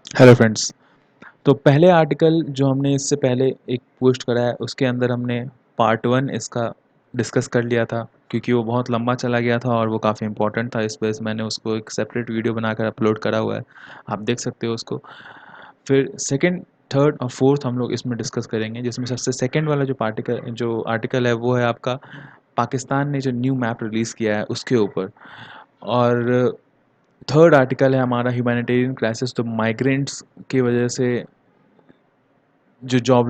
Hello friends. तो पहले article जो हमने इससे पहले एक पोस्ट करा है उसके अंदर हमने पार्ट वन इसका डिस्कस कर लिया था, क्योंकि वो बहुत लंबा चला गया था और वो काफ़ी इंपॉर्टेंट था। इस वजह से मैंने उसको एक सेपरेट वीडियो बनाकर अपलोड करा हुआ है, आप देख सकते हो उसको। फिर सेकंड, थर्ड और फोर्थ हम लोग इसमें डिस्कस करेंगे, जिसमें सबसे सेकंड वाला जो आर्टिकल है वो है आपका पाकिस्तान ने जो न्यू मैप रिलीज़ किया है उसके ऊपर। और थर्ड आर्टिकल है हमारा ह्यूमैनिटेरियन क्राइसिस, तो माइग्रेंट्स की वजह से जो जॉब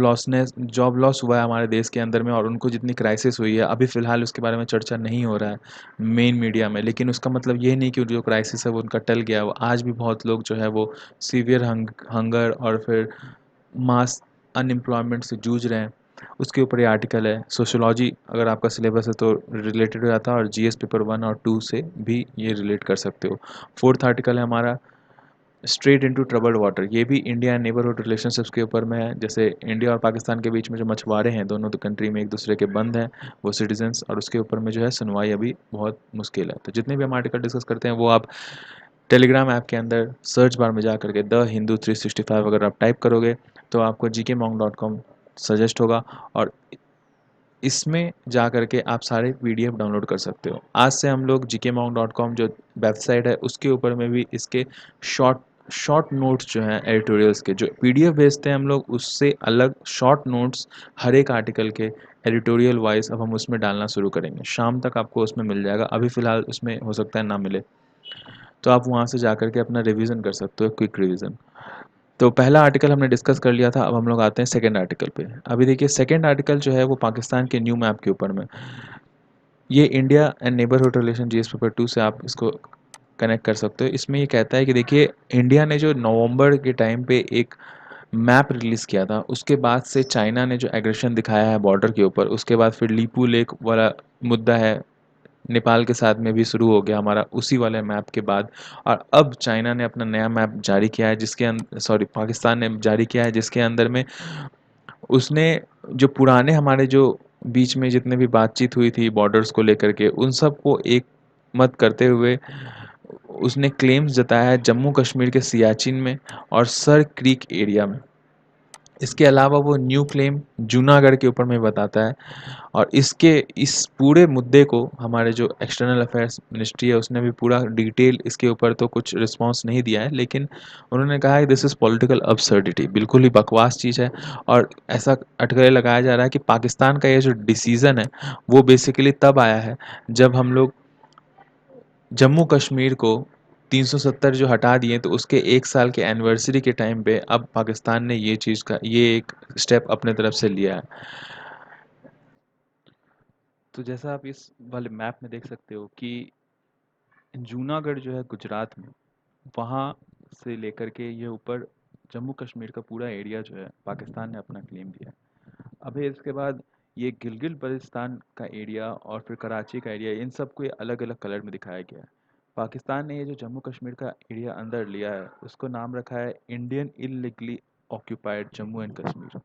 लॉस हुआ है हमारे देश के अंदर में, और उनको जितनी क्राइसिस हुई है अभी फ़िलहाल उसके बारे में चर्चा नहीं हो रहा है मेन मीडिया में। लेकिन उसका मतलब ये नहीं कि जो क्राइसिस है वो उनका टल गया। वो आज भी बहुत लोग जो है वो सीवियर हंगर और फिर मास अनएम्प्लॉयमेंट से जूझ रहे हैं। उसके ऊपर ये आर्टिकल है। सोशियोलॉजी अगर आपका सिलेबस है तो रिलेटेड हो जाता है, और जीएस पेपर 1 और 2 से भी ये रिलेट कर सकते हो। फोर्थ आर्टिकल है हमारा स्ट्रेट इनटू ट्रबल्ड वाटर। ये भी इंडिया एंड नेबरहुड रिलेशनशिप्स के ऊपर में है। जैसे इंडिया और पाकिस्तान के बीच में जो मछुआरे हैं, दोनों तो कंट्री में एक दूसरे के बंद हैं, वो सिटीजन्स, और उसके ऊपर में जो है सुनवाई अभी बहुत मुश्किल है। तो जितने भी हम आर्टिकल डिस्कस करते हैं वो आप टेलीग्राम ऐप के अंदर सर्च बार में जा करके द हिंदू 365 अगर आप टाइप करोगे तो आपको gkmonk.com सजेस्ट होगा, और इसमें जा करके आप सारे पीडीएफ डाउनलोड कर सकते हो। आज से हम लोग gkmonk.com जो वेबसाइट है उसके ऊपर में भी इसके शॉर्ट शॉर्ट नोट्स जो हैं एडिटोरियल्स के, जो पीडीएफ भेजते हैं हम लोग, उससे अलग शॉर्ट नोट्स हर एक आर्टिकल के एडिटोरियल वाइज अब हम उसमें डालना शुरू करेंगे। शाम तक आपको उसमें मिल जाएगा, अभी फ़िलहाल उसमें हो सकता है ना मिले, तो आप वहाँ से जा करके अपना रिवीजन कर सकते हो, क्विक रिवीजन। तो पहला आर्टिकल हमने डिस्कस कर लिया था, अब हम लोग आते हैं सेकंड आर्टिकल पे। अभी देखिए सेकंड आर्टिकल जो है वो पाकिस्तान के न्यू मैप के ऊपर में। ये India and neighbourhood relation GS paper 2 से आप इसको कनेक्ट कर सकते हो। इसमें ये कहता है कि देखिए इंडिया ने जो नवंबर के टाइम पे एक मैप रिलीज़ किया था, उसके बाद से चाइना ने जो एग्रेशन दिखाया है बॉर्डर के ऊपर, उसके बाद फिर लीपू लेक वाला मुद्दा है, नेपाल के साथ में भी शुरू हो गया हमारा उसी वाले मैप के बाद। और अब चाइना ने अपना नया मैप जारी किया है, जिसके सॉरी पाकिस्तान ने जारी किया है, जिसके अंदर में उसने जो पुराने हमारे जो बीच में जितने भी बातचीत हुई थी बॉर्डर्स को लेकर के, उन सब को एक मत करते हुए उसने क्लेम्स जताया है जम्मू कश्मीर के सियाचिन में और सर क्रीक एरिया में। इसके अलावा वो न्यू क्लेम जूनागढ़ के ऊपर में बताता है। और इस पूरे मुद्दे को हमारे जो एक्सटर्नल अफेयर्स मिनिस्ट्री है उसने भी पूरा डिटेल इसके ऊपर तो कुछ रिस्पांस नहीं दिया है, लेकिन उन्होंने कहा है दिस इज़ पॉलिटिकल अब्सर्डिटी, बिल्कुल ही बकवास चीज़ है। और ऐसा अटकलें लगाया जा रहा है कि पाकिस्तान का ये जो डिसीज़न है वो बेसिकली तब आया है जब हम लोग जम्मू कश्मीर को 370 जो हटा दिए, तो उसके 1 साल के एनिवर्सरी के टाइम पे अब पाकिस्तान ने ये एक स्टेप अपने तरफ से लिया है। तो जैसा आप इस वाले मैप में देख सकते हो कि जूनागढ़ जो है गुजरात में, वहाँ से लेकर के ये ऊपर जम्मू कश्मीर का पूरा एरिया जो है पाकिस्तान ने अपना क्लेम किया है। अभी इसके बाद ये गिलगित बल्तिस्तान का एरिया और फिर कराची का एरिया, इन सबको ये अलग अलग कलर में दिखाया गया है। पाकिस्तान ने ये जो जम्मू कश्मीर का एरिया अंदर लिया है उसको नाम रखा है Indian illegally occupied Jammu and Kashmir.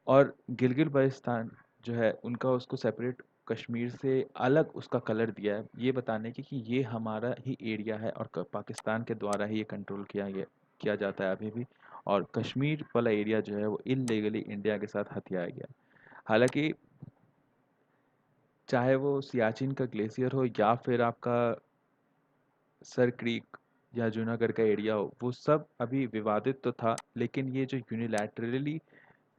और गिलगित बल्तिस्तान जो है उनका उसको सेपरेट कश्मीर से अलग उसका कलर दिया है, ये बताने की कि ये हमारा ही एरिया है और पाकिस्तान के द्वारा ही ये कंट्रोल किया जाता है अभी भी। और कश्मीर वाला एरिया जो है वो इलीगली इंडिया के साथ हथियाया गया। हालांकि चाहे वो सियाचिन का ग्लेशियर हो या फिर आपका सर क्रीक या जूनागढ़ का एरिया हो, वो सब अभी विवादित तो था, लेकिन ये जो यूनिलैटरली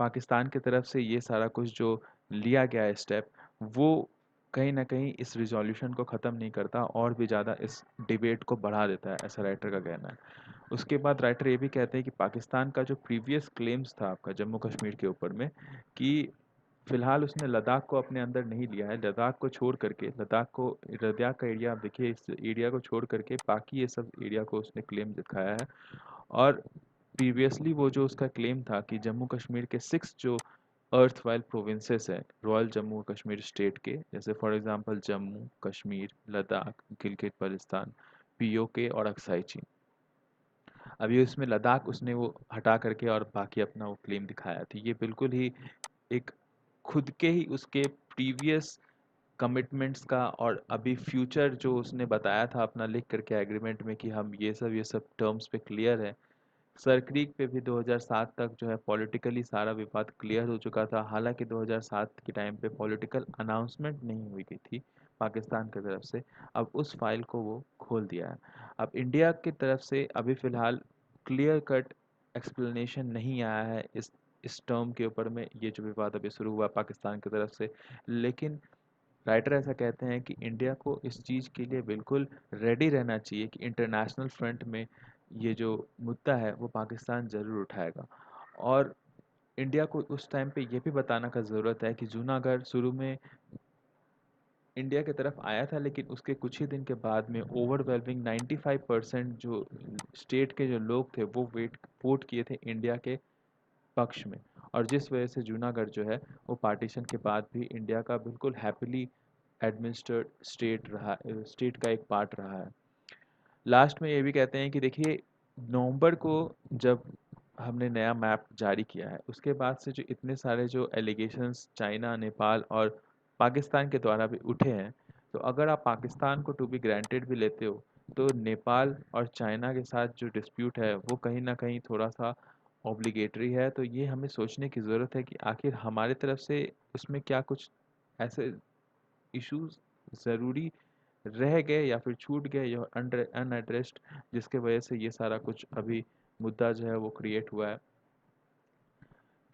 पाकिस्तान की तरफ से ये सारा कुछ जो लिया गया है स्टेप, वो कहीं ना कहीं इस रिजोल्यूशन को ख़त्म नहीं करता और भी ज़्यादा इस डिबेट को बढ़ा देता है, ऐसा राइटर का कहना है। उसके बाद राइटर ये भी कहते हैं कि पाकिस्तान का जो प्रीवियस क्लेम्स था आपका जम्मू कश्मीर के ऊपर में, कि फिलहाल उसने लद्दाख को अपने अंदर नहीं लिया है। लद्दाख का एरिया आप देखिए, इस एरिया को छोड़ करके बाकी ये सब एरिया को उसने क्लेम दिखाया है। और प्रीवियसली वो जो उसका क्लेम था कि जम्मू कश्मीर के 6 जो अर्थ वाइल प्रोविंसेस है रॉयल जम्मू कश्मीर स्टेट के, जैसे for example Jammu Kashmir, Ladakh, Gilgit Baltistan, PoK और अक्साई चीन। अभी उसमें लद्दाख उसने वो हटा करके और बाकी अपना वो क्लेम दिखाया थी। ये बिल्कुल ही एक खुद के ही उसके प्रीवियस कमिटमेंट्स का और अभी फ्यूचर जो उसने बताया था अपना लिख करके एग्रीमेंट में कि हम ये सब टर्म्स पे क्लियर है, सर क्रीक पे भी 2007 तक जो है पॉलिटिकली सारा विवाद क्लियर हो चुका था। हालाँकि 2007 के टाइम पे पॉलिटिकल अनाउंसमेंट नहीं हुई गई थी पाकिस्तान की तरफ से। अब उस फाइल को वो खोल दिया है। अब इंडिया की तरफ से अभी फ़िलहाल क्लियर कट एक्सप्लेनेशन नहीं आया है इस टर्म के ऊपर में, ये जो विवाद अभी शुरू हुआ पाकिस्तान की तरफ से। लेकिन राइटर ऐसा कहते हैं कि इंडिया को इस चीज़ के लिए बिल्कुल रेडी रहना चाहिए कि इंटरनेशनल फ्रंट में ये जो मुद्दा है वो पाकिस्तान ज़रूर उठाएगा। और इंडिया को उस टाइम पे ये भी बताना का ज़रूरत है कि जूनागढ़ शुरू में इंडिया की तरफ आया था, लेकिन उसके कुछ ही दिन के बाद में ओवरवेलमिंग 95% जो स्टेट के जो लोग थे वो वोट किए थे इंडिया के पक्ष में। और जिस वजह से जूनागढ़ जो है वो पार्टीशन के बाद भी इंडिया का बिल्कुल हैप्पीली एडमिनिस्ट्रेड स्टेट का एक पार्ट रहा है। लास्ट में ये भी कहते हैं कि देखिए, नवंबर को जब हमने नया मैप जारी किया है उसके बाद से जो इतने सारे जो एलिगेशंस चाइना, नेपाल और पाकिस्तान के द्वारा भी उठे हैं, तो अगर आप पाकिस्तान को टू बी ग्रांटेड भी लेते हो तो नेपाल और चाइना के साथ जो डिस्प्यूट है वो कहीं ना कहीं थोड़ा सा ऑब्लिगेटरी है। तो ये हमें सोचने की ज़रूरत है कि आखिर हमारे तरफ से उसमें क्या कुछ ऐसे इश्यूज ज़रूरी रह गए या फिर छूट गए या अनएड्रेस्ड, जिसके वजह से ये सारा कुछ अभी मुद्दा जो है वो क्रिएट हुआ है।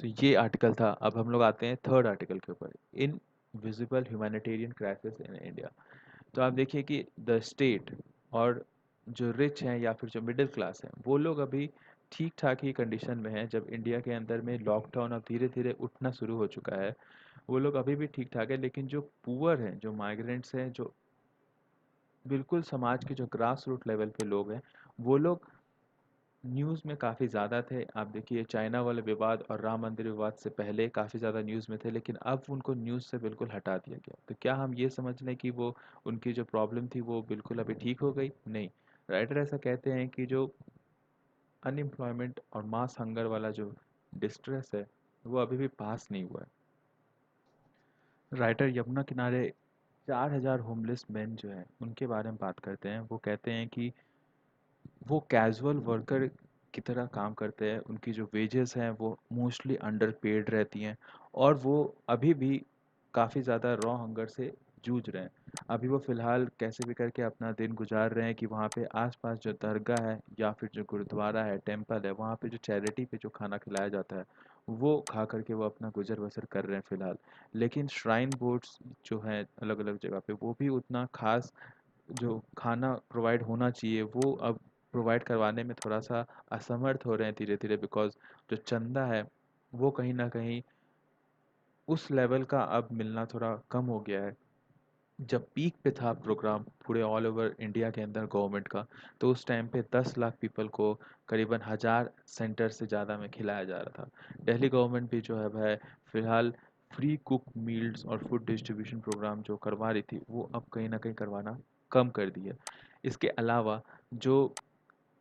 तो ये आर्टिकल था। अब हम लोग आते हैं थर्ड आर्टिकल के ऊपर, in visible humanitarian crisis in India. तो आप देखिए कि द स्टेट और जो रिच हैं या फिर जो मिडिल क्लास हैं वो लोग अभी ठीक ठाक ही कंडीशन में हैं। जब इंडिया के अंदर में लॉकडाउन अब धीरे धीरे उठना शुरू हो चुका है, वो लोग अभी भी ठीक ठाक है। लेकिन जो पुअर हैं, जो माइग्रेंट्स हैं, जो बिल्कुल समाज के जो ग्रास रूट लेवल पे लोग हैं, वो लोग न्यूज़ में काफ़ी ज़्यादा थे। आप देखिए चाइना वाले विवाद और राम मंदिर विवाद से पहले काफ़ी ज़्यादा न्यूज़ में थे, लेकिन अब उनको न्यूज़ से बिल्कुल हटा दिया गया। तो क्या हम ये समझ लें कि वो उनकी जो प्रॉब्लम थी वो बिल्कुल अभी ठीक हो गई? नहीं। राइटर ऐसा कहते हैं कि जो अनएम्प्लॉयमेंट और मास हंगर वाला जो डिस्ट्रेस है वो अभी भी पास नहीं हुआ है। राइटर यमुना किनारे 4000 होमलेस मैन जो हैं उनके बारे में बात करते हैं। वो कहते हैं कि वो कैजुअल वर्कर की तरह काम करते हैं, उनकी जो वेजेस हैं वो मोस्टली अंडर पेड रहती हैं और वो अभी भी काफ़ी ज़्यादा रॉ हंगर से जूझ रहे हैं। अभी वो फ़िलहाल कैसे भी करके अपना दिन गुजार रहे हैं कि वहाँ पे आसपास जो दरगाह है या फिर जो गुरुद्वारा है, टेम्पल है, वहाँ पे जो चैरिटी पे जो खाना खिलाया जाता है वो खा करके वो अपना गुजर बसर कर रहे हैं फ़िलहाल। लेकिन श्राइन बोर्ड्स जो हैं अलग अलग जगह पे वो भी उतना खास जो खाना प्रोवाइड होना चाहिए वो अब प्रोवाइड करवाने में थोड़ा सा असमर्थ हो रहे हैं धीरे धीरे, बिकॉज जो चंदा है वो कहीं ना कहीं उस लेवल का अब मिलना थोड़ा कम हो गया है। जब पीक पे था प्रोग्राम पूरे ऑल ओवर इंडिया के अंदर गवर्नमेंट का, तो उस टाइम पे 10 लाख पीपल को करीबन 1000 सेंटर से ज़्यादा में खिलाया जा रहा था। दिल्ली गवर्नमेंट भी जो है वह फ़िलहाल फ्री कुक मील्स और फूड डिस्ट्रीब्यूशन प्रोग्राम जो करवा रही थी वो अब कहीं ना कहीं करवाना कम कर दी है। इसके अलावा जो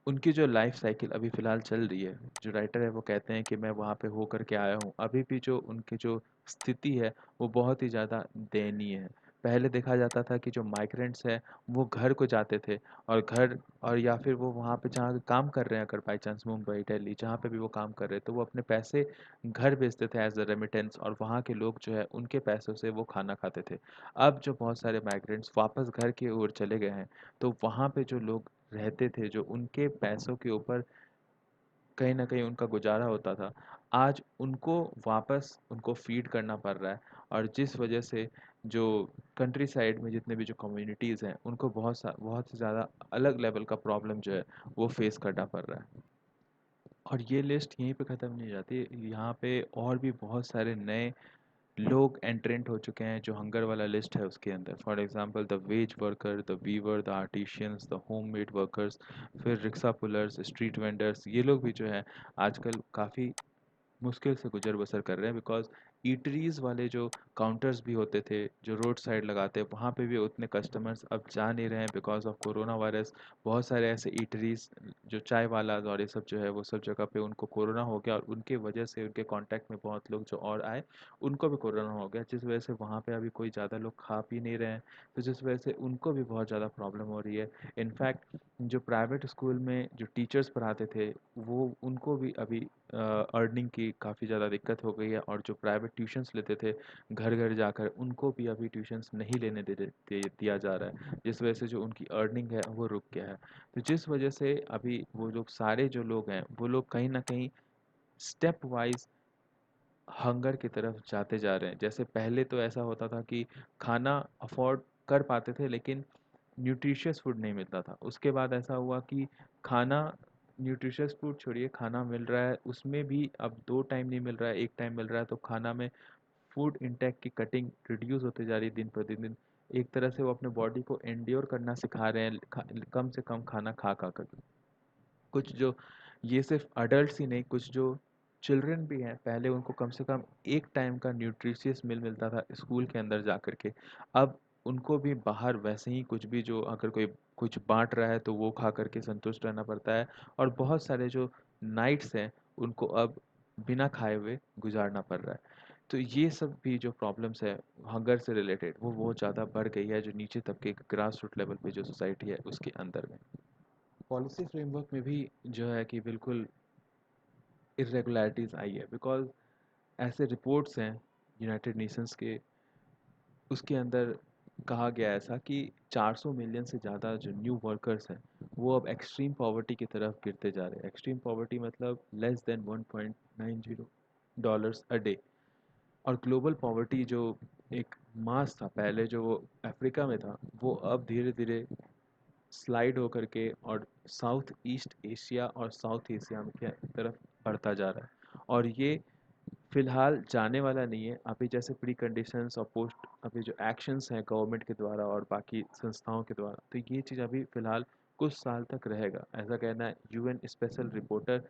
उनकी जो लाइफ साइकिल अभी फ़िलहाल चल रही है, जो राइटर है वो कहते हैं कि मैं वहाँ पे हो कर के आया हूँ, अभी भी जो उनकी जो स्थिति है वो बहुत ही ज़्यादा दयनीय है। पहले देखा जाता था कि जो माइग्रेंट्स हैं वो घर को जाते थे और घर और या फिर वो वहाँ पे जहाँ काम कर रहे हैं अगर बाई चांस मुंबई, दिल्ली जहाँ पे भी वो काम कर रहे हैं तो वो अपने पैसे घर भेजते थे एज़ अ रेमिटेंस और वहाँ के लोग जो है उनके पैसों से वो खाना खाते थे। अब जो बहुत सारे माइग्रेंट्स वापस घर की ओर चले गए हैं, तो वहाँ पे जो लोग रहते थे, जो उनके पैसों के ऊपर कहीं न कहीं उनका गुज़ारा होता था, आज उनको वापस उनको फ़ीड करना पड़ रहा है। और जिस वजह से जो कंट्री साइड में जितने भी जो कम्युनिटीज़ हैं, उनको बहुत ही ज़्यादा अलग लेवल का प्रॉब्लम जो है, वो फ़ेस करना पड़ रहा है। और ये लिस्ट यहीं पे ख़त्म नहीं जाती, यहाँ पे और भी बहुत सारे नए लोग एंट्रेंट हो चुके हैं जो हंगर वाला लिस्ट है उसके अंदर। For example the wage worker, the weaver, the artisans, the homemade workers, फिर रिक्शा पुलर्स, स्ट्रीट वेंडर्स, ये लोग भी जो हैं आजकल काफ़ी मुश्किल से गुजर बसर कर रहे हैं, बिकॉज ईटरीज वाले जो काउंटर्स भी होते थे जो रोड साइड लगाते हैं वहाँ पे भी उतने कस्टमर्स अब जा नहीं रहे हैं बिकॉज ऑफ कोरोना वायरस। बहुत सारे ऐसे ईटरीज जो चाय वाला और ये सब जो है वो सब जगह पे उनको कोरोना हो गया और उनके वजह से उनके कांटेक्ट में बहुत लोग जो और आए उनको भी कोरोना हो गया, जिस वजह से वहाँ पे अभी कोई ज़्यादा लोग खा पी नहीं रहे हैं। तो जिस वजह से उनको भी बहुत ज़्यादा प्रॉब्लम हो रही है। इनफैक्ट जो प्राइवेट स्कूल में जो टीचर्स पढ़ाते थे वो उनको भी अभी अर्निंग की काफ़ी ज़्यादा दिक्कत हो गई है, और जो प्राइवेट ट्यूशन्स लेते थे घर घर जाकर उनको भी अभी ट्यूशन्स नहीं लेने दिया जा रहा है, जिस वजह से जो उनकी अर्निंग है वो रुक गया है। तो जिस वजह से अभी वो लोग सारे जो लोग हैं वो लोग कहीं ना कहीं स्टेप वाइज हंगर की तरफ जाते जा रहे हैं। जैसे पहले तो ऐसा होता था कि खाना अफोर्ड कर पाते थे लेकिन न्यूट्रिशियस फूड नहीं मिलता था। उसके बाद ऐसा हुआ कि खाना न्यूट्रिशियस फूड छोड़िए, खाना मिल रहा है उसमें भी अब 2 टाइम नहीं मिल रहा है, 1 टाइम मिल रहा है, तो खाना में फूड इंटेक की कटिंग रिड्यूस होती जा रही है दिन प्रतिदिन। एक तरह से वो अपने बॉडी को एंड्योर करना सिखा रहे हैं कम से कम खाना खा कर। कुछ जो ये सिर्फ अडल्ट्स ही नहीं, कुछ जो चिल्ड्रन भी हैं, पहले उनको कम से कम एक टाइम का न्यूट्रिशियस मील मिलता था स्कूल के अंदर जा कर के। अब उनको भी बाहर वैसे ही कुछ भी, जो अगर कोई कुछ बांट रहा है तो वो खा करके संतुष्ट रहना पड़ता है। और बहुत सारे जो नाइट्स हैं उनको अब बिना खाए हुए गुजारना पड़ रहा है। तो ये सब भी जो प्रॉब्लम्स है हंगर से रिलेटेड वो बहुत ज़्यादा बढ़ गई है, जो नीचे तबके ग्रास रूट लेवल पे जो सोसाइटी है उसके अंदर में। पॉलिसी फ्रेमवर्क में भी जो है कि बिल्कुल इरेगुलरिटीज़ आई है, बिकॉज़ ऐसे रिपोर्ट्स हैं यूनाइटेड नेशंस के, उसके अंदर कहा गया है ऐसा कि 400 मिलियन से ज़्यादा जो न्यू वर्कर्स हैं वो अब एक्सट्रीम पॉवर्टी की तरफ गिरते जा रहे हैं। एक्सट्रीम पॉवर्टी मतलब less than 1.90 dollars a day. और ग्लोबल पॉवर्टी जो एक मास था पहले, जो वो अफ्रीका में था, वो अब धीरे धीरे स्लाइड होकर के और साउथ ईस्ट एशिया और साउथ एशिया के तरफ बढ़ता जा रहा है। और ये फिलहाल जाने वाला नहीं है। अभी जैसे प्री कंडीशंस और पोस्ट अभी जो एक्शंस हैं गवर्नमेंट के द्वारा और बाकी संस्थाओं के द्वारा, तो ये चीज़ अभी फिलहाल कुछ साल तक रहेगा, ऐसा कहना है UN special rapporteur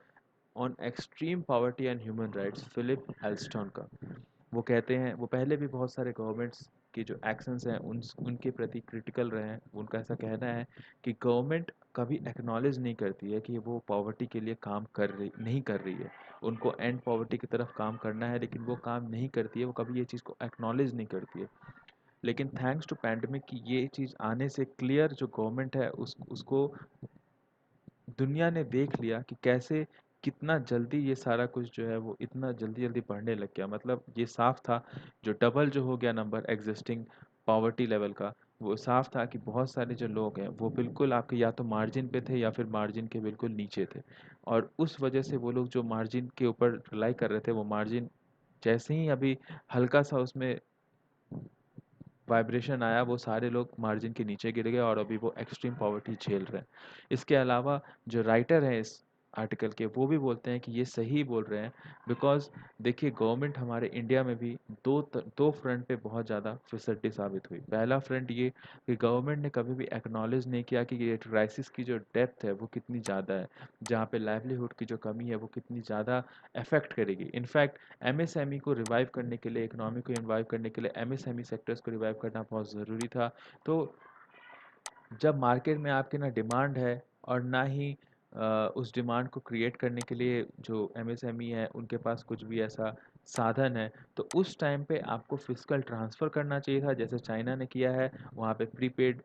on extreme poverty and human rights Philip Alston का। वो कहते हैं वो पहले भी बहुत सारे गवर्नमेंट्स के जो एक्शंस हैं उनके प्रति क्रिटिकल रहे हैं। उनका ऐसा कहना है कि गवर्नमेंट कभी एक्नॉलेज नहीं करती है कि वो पॉवर्टी के लिए काम कर रही नहीं कर रही है। उनको एंड पॉवर्टी की तरफ काम करना है लेकिन वो काम नहीं करती है, वो कभी ये चीज़ को एक्नॉलेज नहीं करती है। लेकिन थैंक्स टू पैंडमिक की ये चीज़ आने से क्लियर जो गवर्नमेंट है उसको दुनिया ने देख लिया कि कैसे कितना जल्दी ये सारा कुछ जो है वो इतना जल्दी जल्दी बढ़ने लग गया। मतलब ये साफ था, जो डबल जो हो गया नंबर एग्जिस्टिंग पॉवर्टी लेवल का, वो साफ था कि बहुत सारे जो लोग हैं वो बिल्कुल आपके या तो मार्जिन पे थे या फिर मार्जिन के बिल्कुल नीचे थे। और उस वजह से वो लोग जो मार्जिन के ऊपर रिलाई कर रहे थे, वो मार्जिन जैसे ही अभी हल्का सा उसमें वाइब्रेशन आया, वो सारे लोग मार्जिन के नीचे गिर गए और अभी वो एक्सट्रीम पॉवर्टी झेल रहे हैं। इसके अलावा जो राइटर हैं इस आर्टिकल के, वो भी बोलते हैं कि ये सही बोल रहे हैं, बिकॉज़ देखिए गवर्नमेंट हमारे इंडिया में भी दो फ्रंट पे बहुत ज़्यादा फिसड्डी साबित हुई। पहला फ्रंट ये कि गवर्नमेंट ने कभी भी एक्नॉलेज नहीं किया कि ये क्राइसिस की जो डेप्थ है वो कितनी ज़्यादा है, जहाँ पे लाइवलीहुड की जो कमी है वो कितनी ज़्यादा अफेक्ट करेगी। इनफैक्ट एमएसएमई को रिवाइव करने के लिए, इकोनॉमी को रिवाइव करने के लिए एमएसएमई सेक्टर्स को रिवाइव करना बहुत ज़रूरी था। तो जब मार्केट में आपकी ना डिमांड है और ना ही उस डिमांड को क्रिएट करने के लिए जो एमएसएमई है उनके पास कुछ भी ऐसा साधन है, तो उस टाइम पे आपको फिजिकल ट्रांसफ़र करना चाहिए था, जैसे चाइना ने किया है। वहाँ पे प्रीपेड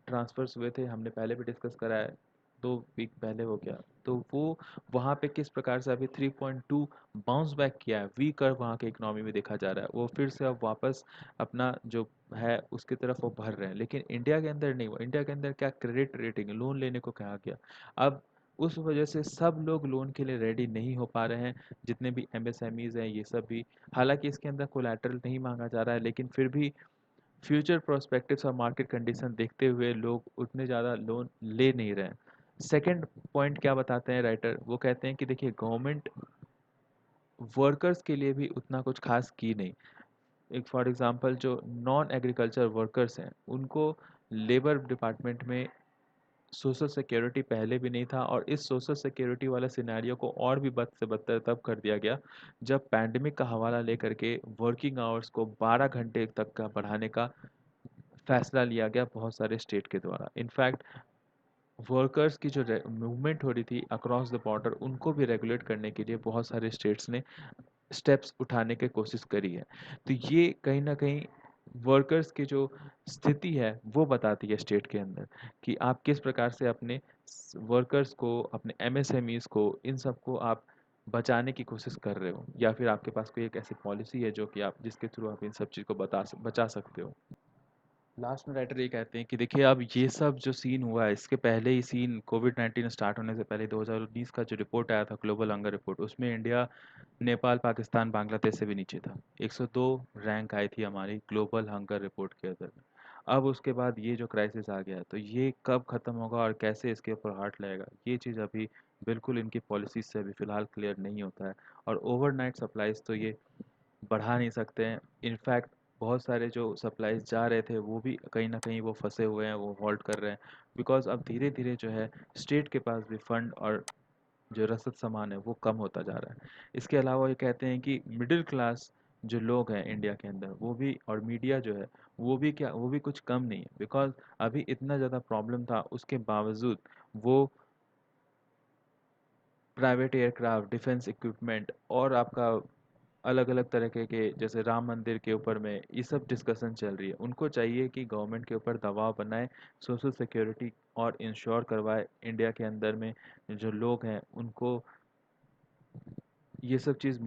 ट्रांसफ़र्स हुए थे, हमने पहले भी डिस्कस करा है, 2 वीक पहले हो गया। तो वो वहाँ पे किस प्रकार से अभी 3.2 बाउंस बैक किया है, वी कर्व वहाँ के इकोनॉमी में देखा जा रहा है। वो फिर से अब वापस अपना जो है उसकी तरफ वो बढ़ रहे हैं। लेकिन इंडिया के अंदर नहीं हुआ। इंडिया के अंदर क्या क्रेडिट रेटिंग, लोन लेने को कहा गया। अब उस वजह से सब लोग लोन के लिए रेडी नहीं हो पा रहे हैं, जितने भी एमएसएमईज़ हैं ये सब भी। हालाँकि इसके अंदर कोलैटरल नहीं माँगा जा रहा है, लेकिन फिर भी फ्यूचर प्रोस्पेक्टिव्स और मार्केट कंडीशन देखते हुए लोग उतने ज़्यादा लोन ले नहीं रहे हैं। सेकंड पॉइंट क्या बताते हैं राइटर, वो कहते हैं कि देखिए गवर्नमेंट वर्कर्स के लिए भी उतना कुछ खास की नहीं। एक फॉर एग्जांपल जो नॉन एग्रीकल्चर वर्कर्स हैं उनको लेबर डिपार्टमेंट में सोशल सिक्योरिटी पहले भी नहीं था, और इस सोशल सिक्योरिटी वाला सिनेरियो को और भी बद से बदतर तब कर दिया गया जब पैंडेमिक का हवाला लेकर के वर्किंग आवर्स को 12 घंटे तक का बढ़ाने का फैसला लिया गया बहुत सारे स्टेट के द्वारा। इनफैक्ट वर्कर्स की जो मूवमेंट हो रही थी अक्रॉस द बॉर्डर, उनको भी रेगुलेट करने के लिए बहुत सारे स्टेट्स ने स्टेप्स उठाने की कोशिश करी है। तो ये कहीं न कहीं वर्कर्स की जो स्थिति है वो बताती है स्टेट के अंदर कि आप किस प्रकार से अपने वर्कर्स को, अपने एमएसएमईज़ को, इन सबको आप बचाने की कोशिश कर रहे हो, या फिर आपके पास कोई एक ऐसी पॉलिसी है जो कि आप जिसके थ्रू आप इन सब चीज़ को बचा सकते हो? लास्ट में राइटर ये कहते हैं कि देखिए, अब ये सब जो सीन हुआ है, इसके पहले ही सीन कोविड-19 स्टार्ट होने से पहले 2019 का जो रिपोर्ट आया था, ग्लोबल हंगर रिपोर्ट, उसमें इंडिया नेपाल, पाकिस्तान, बांग्लादेश से भी नीचे था। 102 रैंक आई थी हमारी ग्लोबल हंगर रिपोर्ट के अंदर में। अब उसके बाद ये जो क्राइसिस आ गया है, तो ये कब ख़त्म होगा और कैसे इसके ऊपर हाथ लगेगा, ये चीज़ अभी बिल्कुल इनकी पॉलिसीज़ से अभी फ़िलहाल क्लियर नहीं होता है। और ओवरनाइट सप्लाइज़ तो ये बढ़ा नहीं सकते हैं। इनफैक्ट बहुत सारे जो सप्लाइज़ जा रहे थे, वो भी कहीं न कहीं वो फँसे हुए हैं, वो हॉल्ट कर रहे हैं। बिकॉज़ अब धीरे-धीरे जो है स्टेट के पास भी फंड और जो रसद सामान है वो कम होता जा रहा है। इसके अलावा ये कहते हैं कि मिडिल क्लास जो लोग हैं इंडिया के अंदर, वो भी, और मीडिया जो है वो भी कुछ कम नहीं है। बिकॉज़ अभी इतना ज़्यादा प्रॉब्लम था, उसके बावजूद वो प्राइवेट एयरक्राफ्ट, डिफेंस इक्विपमेंट और आपका अलग-अलग तरीके के, जैसे राम मंदिर के ऊपर में ये सब डिस्कशन चल रही है। उनको चाहिए कि गवर्नमेंट के ऊपर दबाव बनाए, सोशल सिक्योरिटी और इंश्योर करवाए इंडिया के अंदर में जो लोग हैं उनको ये सब चीज़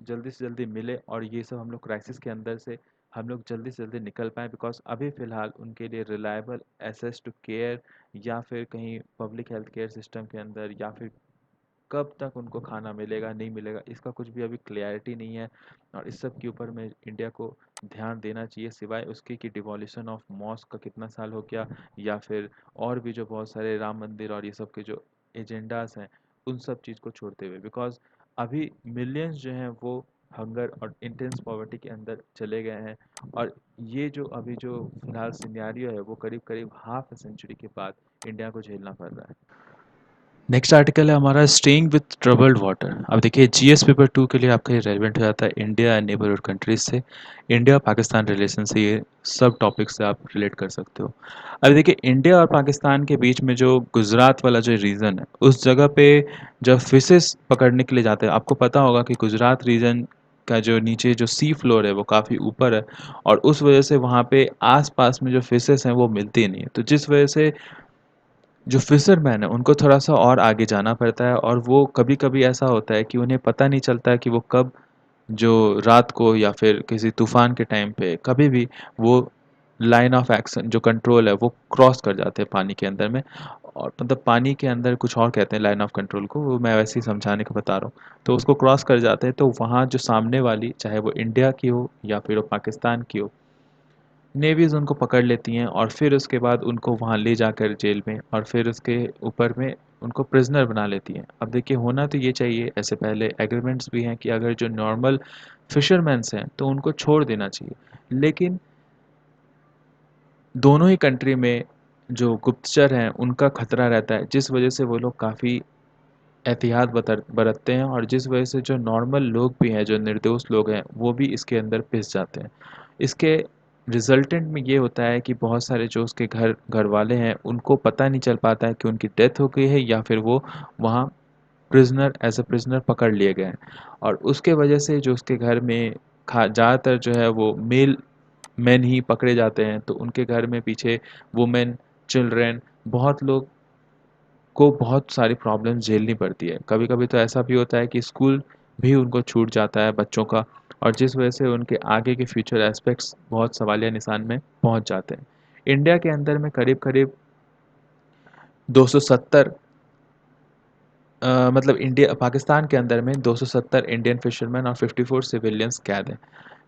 जल्दी से जल्दी मिले, और ये सब हम लोग क्राइसिस के अंदर से हम लोग जल्दी से जल्दी निकल पाएँ। बिकॉज़ अभी फ़िलहाल उनके लिए रिलायबल एक्सेस टू केयर, या फिर कहीं पब्लिक हेल्थ केयर सिस्टम के अंदर, या फिर कब तक उनको खाना मिलेगा, नहीं मिलेगा, इसका कुछ भी अभी क्लैरिटी नहीं है। और इस सब के ऊपर में इंडिया को ध्यान देना चाहिए, सिवाय उसके कि डिमोलिशन ऑफ मॉस्क का कितना साल हो गया, या फिर और भी जो बहुत सारे राम मंदिर और ये सब के जो एजेंडाज़ हैं, उन सब चीज़ को छोड़ते हुए। बिकॉज़ अभी मिलियंस जो हैं वो हंगर और इंटेंस पॉवर्टी के अंदर चले गए हैं, और ये जो अभी जो फ़िलहाल सिनेरियो है, वो करीब-करीब हाफ अ सेंचुरी के बाद इंडिया को झेलना पड़ रहा है। नेक्स्ट आर्टिकल है हमारा, स्टेइंग विथ ट्रबल्ड वाटर। अब देखिए, जीएस पेपर 2 के लिए आपका ये रेलेवेंट हो जाता है इंडिया एंड नेबरहुड कंट्रीज से, इंडिया पाकिस्तान रिलेशन से, ये सब टॉपिक से आप रिलेट कर सकते हो। अब देखिए, इंडिया और पाकिस्तान के बीच में जो गुजरात वाला जो रीजन है, उस जगह पे जब फिशेस पकड़ने के लिए जाते हैं, आपको पता होगा कि गुजरात रीजन का जो नीचे जो सी फ्लोर है वो काफ़ी ऊपर है, और उस वजह से वहाँ पे आसपास में जो फिशेस हैं वो मिलती नहीं है, तो जिस वजह से जो फिशरमैन है उनको थोड़ा-सा और आगे जाना पड़ता है, और वो कभी-कभी ऐसा होता है कि उन्हें पता नहीं चलता है कि वो कब, जो रात को या फिर किसी तूफ़ान के टाइम पे कभी भी वो लाइन ऑफ एक्शन जो कंट्रोल है वो क्रॉस कर जाते हैं पानी के अंदर में। और मतलब पानी के अंदर कुछ और कहते हैं लाइन ऑफ कंट्रोल को, वो मैं वैसे ही समझाने को बता रहा हूँ। तो उसको क्रॉस कर जाते हैं, तो वहाँ जो सामने वाली, चाहे वो इंडिया की हो या फिर वो पाकिस्तान की हो, नेवीज़ उनको पकड़ लेती हैं, और फिर उसके बाद उनको वहाँ ले जाकर जेल में, और फिर उसके ऊपर में उनको प्रिजनर बना लेती हैं। अब देखिए, होना तो ये चाहिए, ऐसे पहले एग्रीमेंट्स भी हैं कि अगर जो नॉर्मल फिशरमैन्स हैं तो उनको छोड़ देना चाहिए। लेकिन दोनों ही कंट्री में जो गुप्तचर हैं उनका खतरा रहता है, जिस वजह से वो लोग काफ़ी एहतियात बरतते हैं, और जिस वजह से जो नॉर्मल लोग भी हैं, जो निर्दोष लोग हैं, वो भी इसके अंदर पिस जाते हैं। इसके रिजल्टेंट में ये होता है कि बहुत सारे जो उसके घर वाले हैं, उनको पता नहीं चल पाता है कि उनकी डेथ हो गई है, या फिर वो वहाँ एज अ प्रिजनर पकड़ लिए गए हैं। और उसके वजह से जो उसके घर में ज़्यादातर जो है वो मेल मेन ही पकड़े जाते हैं, तो उनके घर में पीछे वुमेन, चिल्ड्रन, बहुत लोग को बहुत सारी प्रॉब्लम्स झेलनी पड़ती है। कभी-कभी तो ऐसा भी होता है कि स्कूल भी उनको छूट जाता है बच्चों का, और जिस वजह से उनके आगे के फ्यूचर एस्पेक्ट्स बहुत सवालिया निशान में पहुँच जाते हैं। इंडिया के अंदर में करीब-करीब 270 मतलब इंडिया पाकिस्तान के अंदर में 270 इंडियन फिशरमैन और 54 सिविलियंस कैद हैं।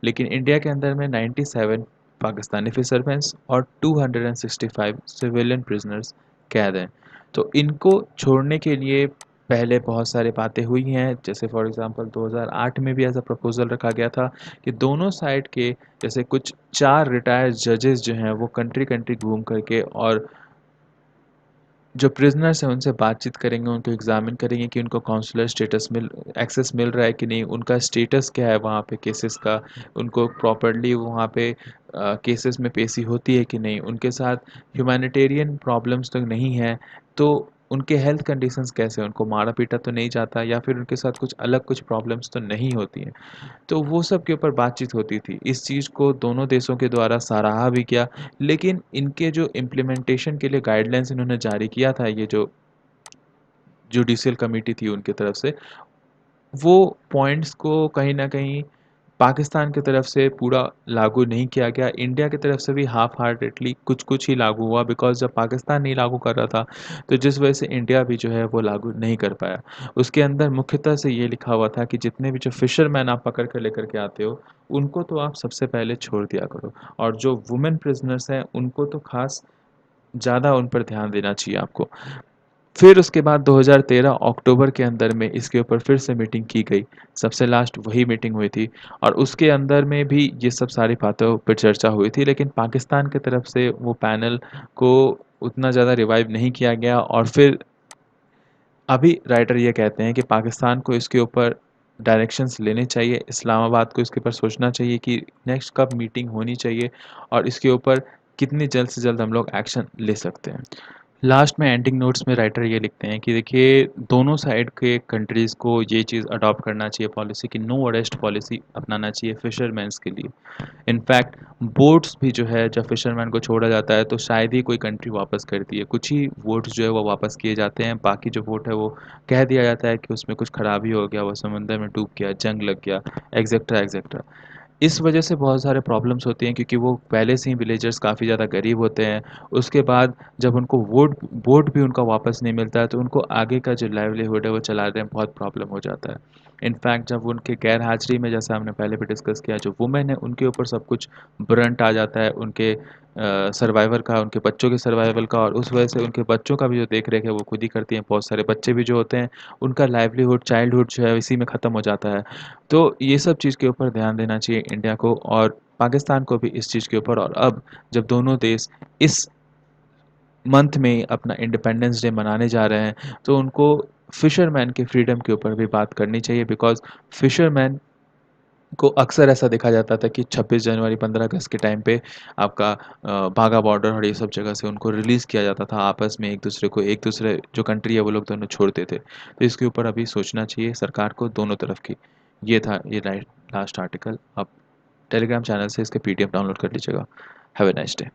लेकिन इंडिया के अंदर में 97 पाकिस्तानी फिशरमैन्स और 265 सिविलियन प्रिजनर्स कैद हैं। तो इनको छोड़ने के लिए पहले बहुत सारी बातें हुई हैं, जैसे फॉर एग्ज़ाम्पल 2008 में भी ऐसा प्रपोज़ल रखा गया था कि दोनों साइड के, जैसे कुछ 4 रिटायर्ड जजेस जो हैं वो कंट्री-कंट्री घूम कर के, और जो प्रिज़नर्स हैं उनसे बातचीत करेंगे, उनको एग्ज़ामिन करेंगे कि उनको काउंसलर स्टेटस एक्सेस मिल रहा है कि नहीं, उनका स्टेटस क्या है वहाँ पे केसेस का, उनको प्रॉपर्ली वहाँ पे केसेस में पेशी होती है कि नहीं, उनके साथ ह्यूमैनिटेरियन प्रॉब्लम्स तो नहीं है। तो उनके हेल्थ कंडीशंस कैसे हैं, उनको मारा-पीटा तो नहीं जाता या फिर उनके साथ कुछ अलग कुछ प्रॉब्लम्स तो नहीं होती हैं। तो वो सब के ऊपर बातचीत होती थी। इस चीज़ को दोनों देशों के द्वारा सराहा भी गया, लेकिन इनके जो इम्प्लीमेंटेशन के लिए गाइडलाइंस इन्होंने जारी किया था, ये जो जुडिशियल कमिटी थी उनकी तरफ से, वो पॉइंट्स को कहीं न कहीं पाकिस्तान की तरफ से पूरा लागू नहीं किया गया। इंडिया की तरफ से भी हाफ़ हार्टेडली कुछ-कुछ ही लागू हुआ, बिकॉज़ जब पाकिस्तान नहीं लागू कर रहा था, तो जिस वजह से इंडिया भी जो है वो लागू नहीं कर पाया। उसके अंदर मुख्यतः से ये लिखा हुआ था कि जितने भी जो फ़िशरमैन आप पकड़ के लेकर के आते हो, उनको तो आप सबसे पहले छोड़ दिया करो, और जो वुमेन प्रिज़नर्स हैं, उनको तो ख़ास ज़्यादा उन पर ध्यान देना चाहिए आपको। फिर उसके बाद 2013 अक्टूबर के अंदर में इसके ऊपर फिर से मीटिंग की गई। सबसे लास्ट वही मीटिंग हुई थी, और उसके अंदर में भी ये सब सारी बातों पे चर्चा हुई थी, लेकिन पाकिस्तान की तरफ से वो पैनल को उतना ज़्यादा रिवाइव नहीं किया गया। और फिर अभी राइटर ये कहते हैं कि पाकिस्तान को इसके ऊपर डायरेक्शंस लेने चाहिए, इस्लामाबाद को इसके ऊपर सोचना चाहिए कि नेक्स्ट कब मीटिंग होनी चाहिए, और इसके ऊपर कितनी जल्द से जल्द हम लोग एक्शन ले सकते हैं। लास्ट में एंडिंग नोट्स में राइटर ये लिखते हैं कि देखिए, दोनों साइड के कंट्रीज़ को ये चीज़ अडॉप्ट करना चाहिए पॉलिसी, कि नो अरेस्ट पॉलिसी अपनाना चाहिए फ़िशरमैन्स के लिए। इनफैक्ट बोट्स भी जो है, जब फ़िशरमैन को छोड़ा जाता है तो शायद ही कोई कंट्री वापस करती है। कुछ ही बोट्स जो है वो वापस किए जाते हैं, बाकी जो बोट है वो कह दिया जाता है कि उसमें कुछ ख़राबी हो गया, वो समुंदर में डूब गया, जंग लग गया, एग्ज़ेक्ट्रा, एग्ज़ेक्ट्रा। इस वजह से बहुत सारे प्रॉब्लम्स होती हैं, क्योंकि वो पहले से ही विलेजर्स काफ़ी ज़्यादा गरीब होते हैं। उसके बाद जब उनको वोट भी उनका वापस नहीं मिलता है, तो उनको आगे का जो लाइवलीहुड है वो चलाने में बहुत प्रॉब्लम हो जाता है। इनफैक्ट जब उनके गैर हाज़िरी में, जैसा हमने पहले भी डिस्कस किया, जो वुमेन है उनके ऊपर सब कुछ ब्रंट आ जाता है, उनके सर्वाइवर का, उनके बच्चों के सर्वाइवल का, और उस वजह से उनके बच्चों का भी जो देख-रेख है वो खुद ही करती हैं। बहुत सारे बच्चे भी जो होते हैं, उनका लाइवलीहुड, चाइल्डहुड जो है इसी में ख़त्म हो जाता है। तो ये सब चीज़ के ऊपर ध्यान देना चाहिए इंडिया को, और पाकिस्तान को भी इस चीज़ के ऊपर। और अब जब दोनों देश इस मंथ में अपना इंडिपेंडेंस डे मनाने जा रहे हैं, तो उनको फिशरमैन के फ्रीडम के ऊपर भी बात करनी चाहिए, बिकॉज़ फिशरमैन को अक्सर ऐसा देखा जाता था कि 26 जनवरी, 15 अगस्त के टाइम पे आपका बाघा बॉर्डर और ये सब जगह से उनको रिलीज़ किया जाता था आपस में, एक दूसरे जो कंट्री है वो लोग दोनों छोड़ते थे। तो इसके ऊपर अभी सोचना चाहिए सरकार को, दोनों तरफ की। ये था ये लास्ट आर्टिकल। आप टेलीग्राम चैनल से इसके पीडीएफ डाउनलोड कर लीजिएगा। Have a nice day.